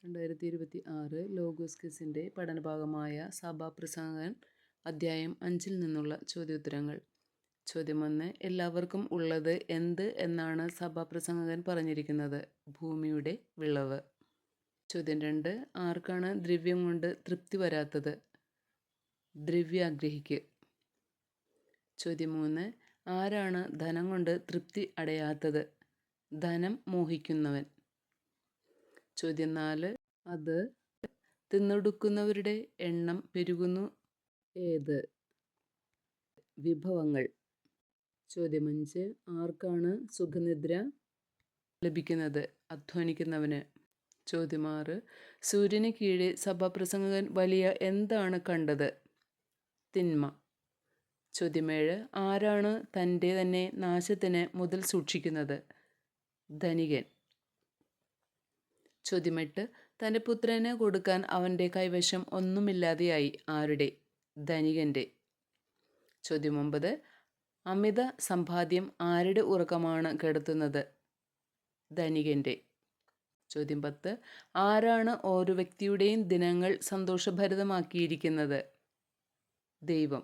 2026 logos ക്വിസിൻ്റെ പഠനഭാഗമായ സഭാപ്രസംഗകൻ അധ്യായം 5 നിന്നുള്ള ചോദ്യോത്തരങ്ങൾ. ചോദ്യം 1. എല്ലാവർക്കും ഉള്ളത് എന്ത് എന്നാണ് സഭാപ്രസംഗകൻ പറഞ്ഞിരിക്കുന്നത്? ഭൂമിയുടെ വിളവ്. ചോദ്യം 2. ആർക്കാണ് ദ്രവ്യം കൊണ്ട് തൃപ്തി വരാത്തത്? ദ്രവ്യാഗ്രഹിക്ക്. ചോദ്യം 3. ആരാണ് ധനം കൊണ്ട് തൃപ്തി അടയാത്തത്? ധനം മോഹിക്കുന്നവൻ. ചോദ്യം 4. അത് തിന്നൊടുക്കുന്നവരുടെ എണ്ണം പെരുകുന്നു ഏത്? വിഭവങ്ങൾ. ചോദ്യം 5. ആർക്കാണ് സുഖനിദ്ര ലഭിക്കുന്നത്? അധ്വാനിക്കുന്നവന്. ചോദ്യം 6. സൂര്യന് കീഴെ സഭാപ്രസംഗകൻ വലിയ എന്താണ് കണ്ടത്? തിന്മ. ചോദ്യം 7. ആരാണ് തൻ്റെ തന്നെ നാശത്തിന് മുതൽ സൂക്ഷിക്കുന്നത്? ധനികൻ. ചോദ്യം 8. തൻ്റെ പുത്രന് കൊടുക്കാൻ അവൻ്റെ കൈവശം ഒന്നുമില്ലാതെയായി. ആരുടെ? ധനികൻ്റെ. ചോദ്യം 9. അമിത സമ്പാദ്യം ആരുടെ ഉറക്കമാണ് കെടുത്തുന്നത്? ധനികൻ്റെ. ചോദ്യം 10. ആരാണ് ഓരോ വ്യക്തിയുടെയും ദിനങ്ങൾ സന്തോഷഭരിതമാക്കിയിരിക്കുന്നത്? ദൈവം.